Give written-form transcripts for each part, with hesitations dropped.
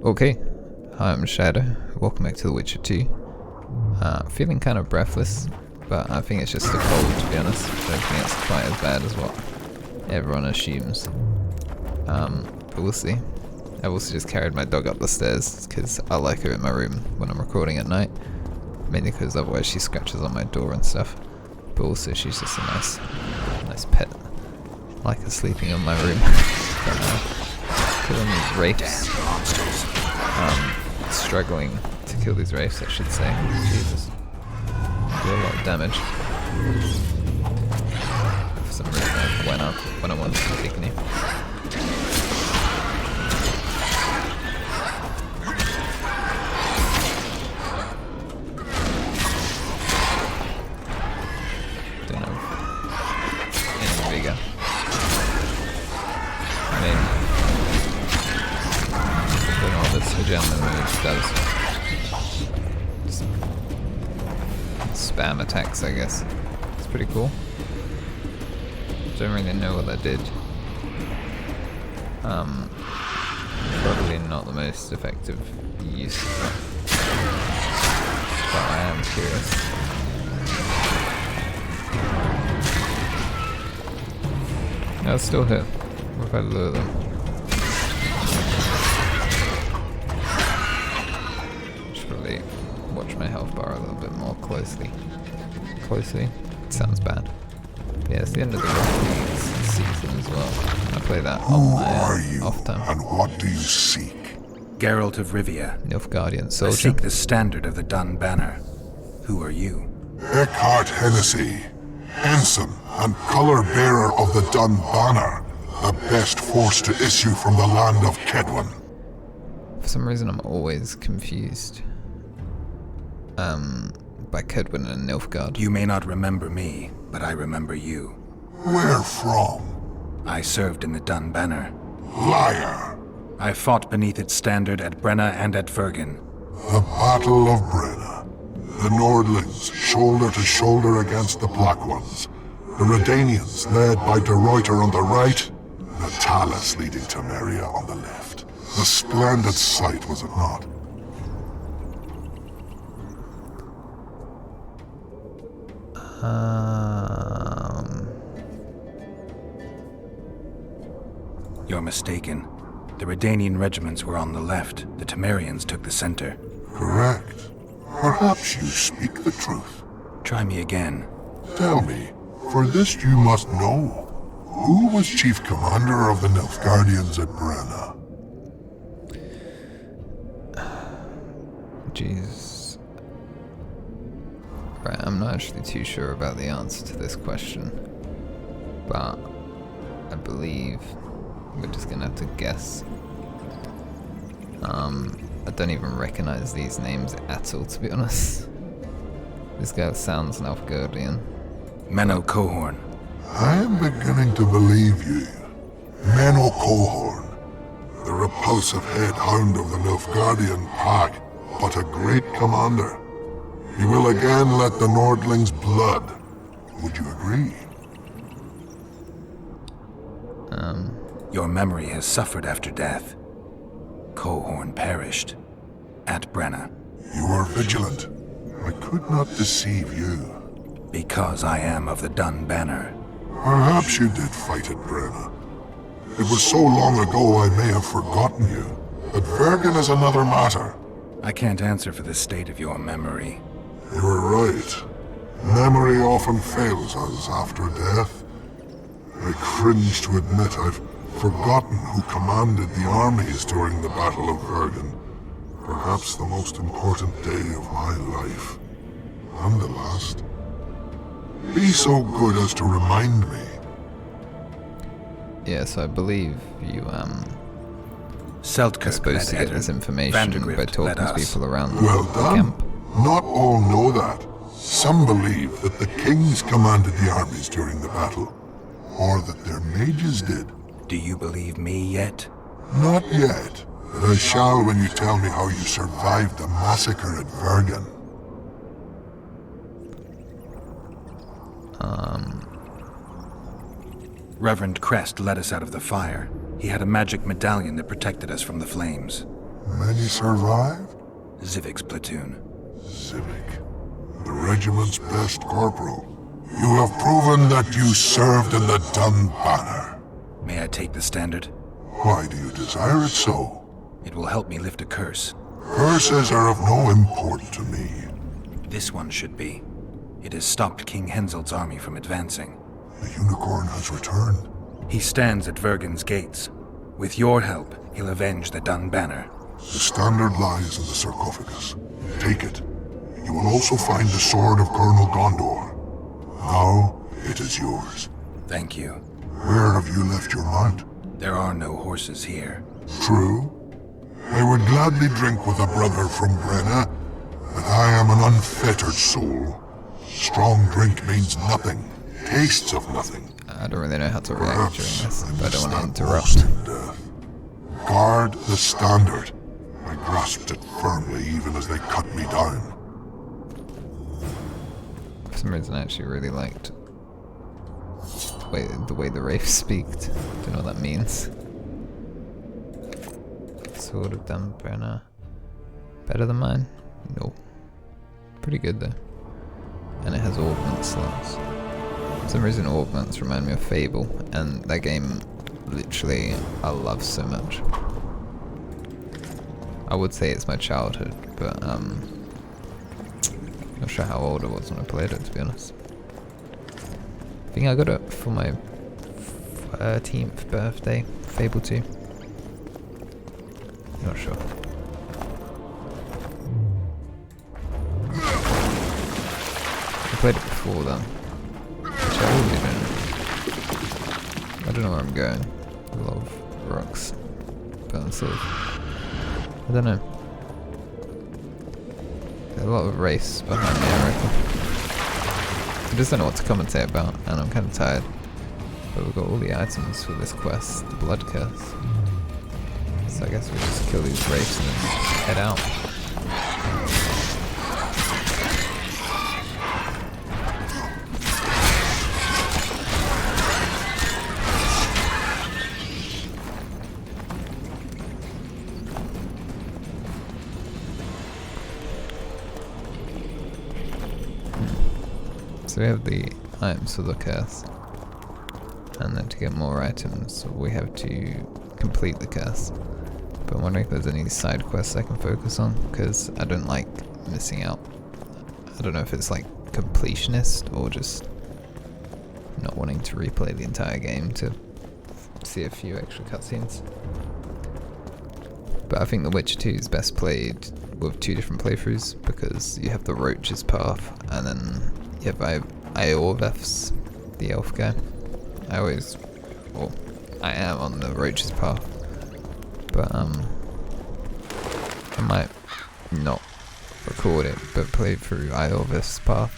Okay, hi, I'm Shyaerdow. Welcome back to The Witcher 2. Feeling kind of breathless, but I think it's just the cold, to be honest. I don't think it's quite as bad as what everyone assumes. But we'll see. I've also just carried my dog up the stairs because I like her in my room when I'm recording at night. Mainly because otherwise she scratches on my door and stuff. But also she's just a nice pet. I like her sleeping in my room. Killing these wraiths. Struggling to kill these wraiths, I should say. Jesus. Do a lot of damage. For some reason I went up when I wanted to picnic. Don't have any vigor. I mean, I don't know what this adrenaline move does. Just spam attacks, I guess. It's pretty cool. Don't really know what that did. Probably not the most effective use of that. But I am curious. No, it's still hit. What if I lure them? Should probably watch my health bar a little bit more closely. It sounds bad. But yeah, it's the end of the Rocket League season as well. I play that on my off time. And what do you seek? Geralt of Rivia. Nilfgaardian I soldier. seek the standard of the Dun Banner. Who are you? Eckhart Hennessy, ensign and color bearer of the Dun Banner, the best force to issue from the land of Kedwen. For some reason I'm always confused. By Kedwen and Nilfgaard. You may not remember me, but I remember you. Where from? I served in the Dun Banner. Liar. I fought beneath its standard at Brenna and at Vergen. The Battle of Brenna. The Nordlings, shoulder to shoulder against the Black Ones. The Redanians, led by De Ruyter on the right. The Talus leading Temeria on the left. A splendid sight, was it not? You're mistaken. The Redanian regiments were on the left. The Temerians took the center. Correct. Perhaps you speak the truth. Try me again. Tell me, for this you must know. Who was chief commander of the Nilfgaardians at Brenna? Jeez. Right, I'm not actually too sure about the answer to this question. But I believe we're just gonna have to guess. I don't even recognize these names at all, to be honest. This guy sounds Nilfgaardian. Menno Cohorn. I am beginning to believe you. Menno Cohorn, the repulsive head hound of the Nilfgaardian pack, but a great commander. He will again let the Nordlings' blood. Would you agree? Your memory has suffered after death. Cohorn perished. At Brenna. You were vigilant. I could not deceive you. Because I am of the Dun Banner. Perhaps you did fight at Brenna. It was so long ago I may have forgotten you. But Vergen is another matter. I can't answer for the state of your memory. You were right. Memory often fails us after death. I cringe to admit I've forgotten who commanded the armies during the Battle of Vergen. Perhaps the most important day of my life. And the last. Be so good as to remind me. Yeah, so I believe you, are Seltkirk supposed to led get this Eddard. information by Vandergrift talking led to us. people around Well the done. camp. Not all know that. Some believe that the kings commanded the armies during the battle. Or that their mages did. Do you believe me yet? Not yet. But I shall when you tell me how you survived the massacre at Vergen. Reverend Crest led us out of the fire. He had a magic medallion that protected us from the flames. Many survive? Zivik's platoon. Civic, the regiment's best corporal. You have proven that you served in the Dun Banner. May I take the standard? Why do you desire it so? It will help me lift a curse. Curses are of no import to me. This one should be. It has stopped King Henselt's army from advancing. The unicorn has returned. He stands at Vergen's gates. With your help, he'll avenge the Dun Banner. The standard lies in the sarcophagus. Take it. You will also find the sword of Colonel Gondor. Now, it is yours. Thank you. Where have you left your mount? There are no horses here. True. I would gladly drink with a brother from Brenna, but I am an unfettered soul. Strong drink means nothing, tastes of nothing. I don't really know how to react during this, but I don't want to Perhaps I interrupt. missed that lost in death. Guard the standard. I grasped it firmly even as they cut me down. For some reason I actually really liked the way the Wraith speaked. Don't know what that means. Sword of Dun Banner. Better than mine? No. Pretty good though. And it has augment slots. For some reason augments remind me of Fable, and that game literally I love so much. I would say it's my childhood, but not sure how old I was when I played it, to be honest. I think I got it for my 13th birthday, Fable 2. Not sure. I played it before then, which I really don't. I don't know where I'm going. A lot of rocks, but I'm sort of, I don't know. There's a lot of race behind me, I reckon. I just don't know what to commentate about, and I'm kind of tired. But we've got all the items for this quest, the Blood Curse. So I guess we just kill these wraiths and then head out. So we have the items for the curse, and then to get more items we have to complete the curse. But I'm wondering if there's any side quests I can focus on, because I don't like missing out. I don't know if it's like completionist or just not wanting to replay the entire game to see a few extra cutscenes. But I think The Witcher 2 is best played with two different playthroughs, because you have the Roach's path and then you have Iorveth's, the elf guy. I am on the Roach's path, but I might not record it, but play through Iorveth's path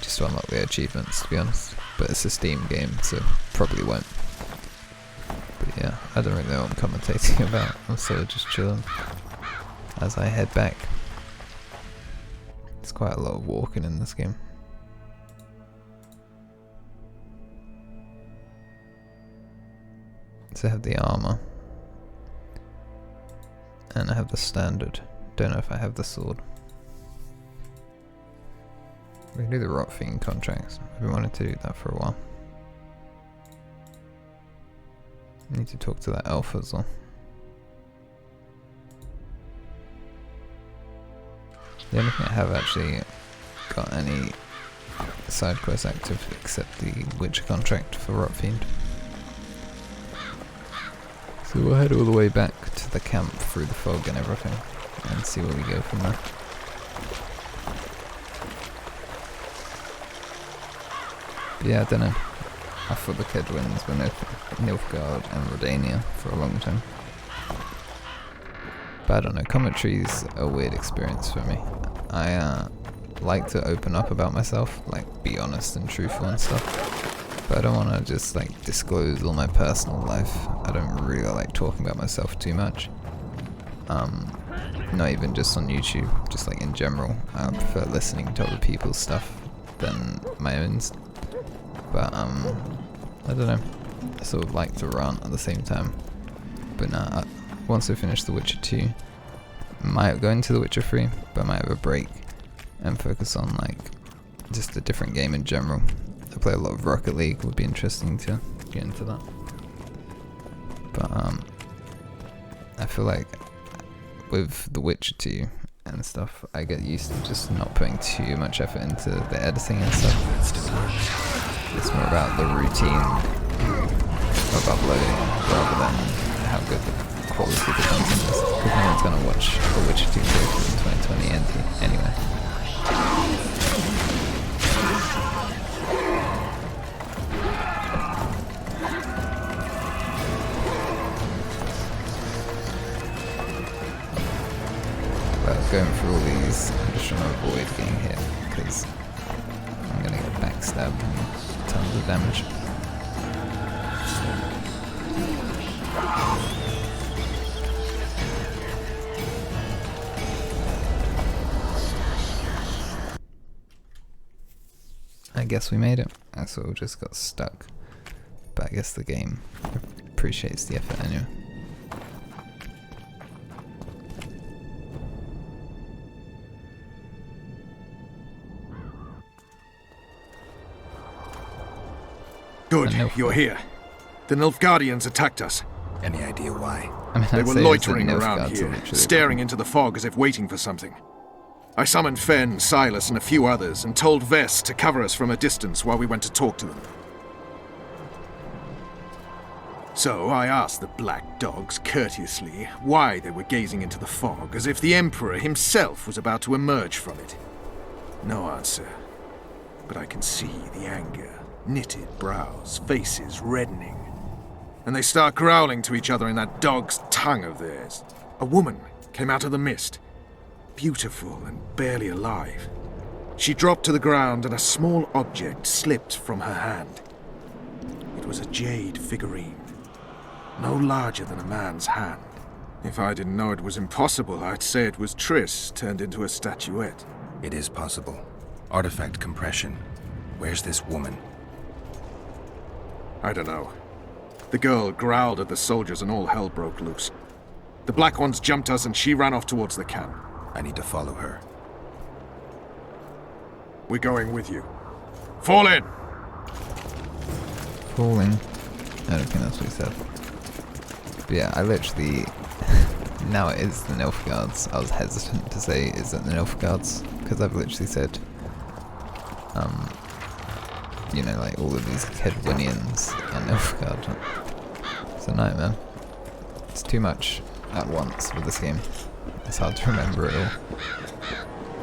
just to unlock the achievements, to be honest. But it's a Steam game, so probably won't. But yeah, I don't really know what I'm commentating about. I'm sort of just chilling as I head back. There's quite a lot of walking in this game. So I have the armor, and I have the standard. Don't know if I have the sword. We can do the Rot Fiend contracts. I've been wanting to do that for a while. I need to talk to that elf as well. The only thing I have actually got any side quests active except the Witcher contract for Rot Fiend. So we'll head all the way back to the camp through the fog and everything, and see where we go from there. But yeah, I don't know. I thought the Kedwins were Nilfgaard and Redania for a long time. But I don't know, commentary's a weird experience for me. I like to open up about myself, like be honest and truthful and stuff. But I don't want to just like disclose all my personal life. I don't really like talking about myself too much. Not even just on YouTube, just like in general. I prefer listening to other people's stuff than my own. But I don't know. I sort of like to rant at the same time. But nah, once I finish The Witcher 2, might go into The Witcher 3, but I might have a break and focus on like just a different game in general. I play a lot of Rocket League, would be interesting to get into that. But I feel like with The Witcher 2 and stuff, I get used to just not putting too much effort into the editing and stuff. It's more about the routine of uploading rather than how good the quality of the content is. Because no one's gonna watch The Witcher 2 in 2020 anyway. Going through all these, I'm just trying to avoid getting hit because I'm gonna get backstabbed and tons of damage. I guess we made it. I sort of just got stuck, but I guess the game appreciates the effort anyway. Good, you're here. The Nilfgaardians attacked us. Any idea why? I mean, They were loitering around Nilfgaards are here, literally staring into the fog as if waiting for something. I summoned Fen, Silas, and a few others, and told Vess to cover us from a distance while we went to talk to them. So I asked the black dogs courteously why they were gazing into the fog, as if the Emperor himself was about to emerge from it. No answer. But I can see the anger. Knitted brows, faces reddening. And they start growling to each other in that dog's tongue of theirs. A woman came out of the mist, beautiful and barely alive. She dropped to the ground and a small object slipped from her hand. It was a jade figurine, no larger than a man's hand. If I didn't know it was impossible, I'd say it was Triss turned into a statuette. It is possible. Artifact compression. Where's this woman? I don't know. The girl growled at the soldiers and all hell broke loose. The black ones jumped us and she ran off towards the camp. I need to follow her. We're going with you. Fall in! Falling. I don't think that's what he said. But yeah, I literally... now it is the Nilfgaards. I was hesitant to say, is it the Nilfgaards? Because I've literally said... you know, like all of these Kedwinians are Nilfgaard. It's a nightmare. It's too much at once with this game. It's hard to remember it all.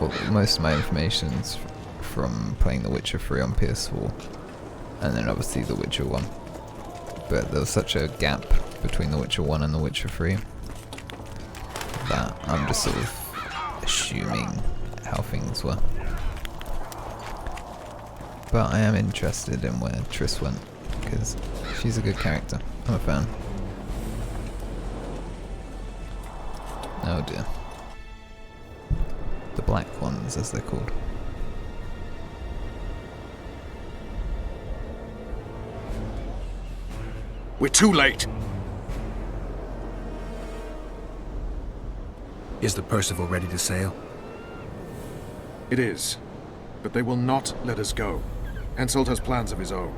Well, most of my information's from playing The Witcher 3 on PS4, and then obviously The Witcher 1. But there was such a gap between The Witcher 1 and The Witcher 3 that I'm just sort of assuming how things were. But I am interested in where Triss went, because she's a good character. I'm a fan. Oh dear. The Black Ones, as they're called. We're too late! Is the Percival ready to sail? It is. But they will not let us go. Henselt has plans of his own.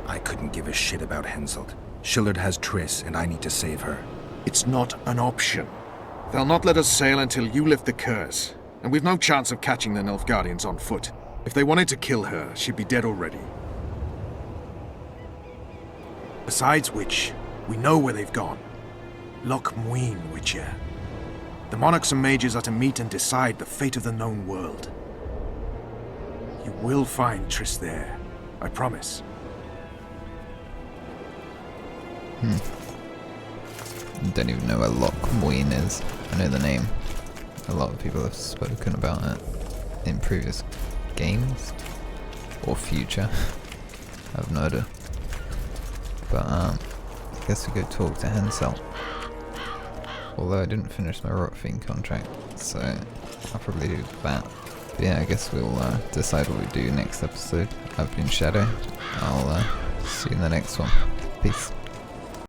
I couldn't give a shit about Henselt. Shillard has Triss, and I need to save her. It's not an option. They'll not let us sail until you lift the curse. And we've no chance of catching the Nilfgaardians on foot. If they wanted to kill her, she'd be dead already. Besides which, we know where they've gone. Loch Muin, Witcher. The monarchs and mages are to meet and decide the fate of the known world. You will find Triss there, I promise. Don't even know where Loch Muin is. I know the name. A lot of people have spoken about it in previous games or future. I have no idea. But I guess we go talk to Henselt. Although I didn't finish my Rotfiend contract, so I'll probably do that. But yeah, I guess we'll decide what we do next episode. I've been Shyaerdow. I'll see you in the next one. Peace.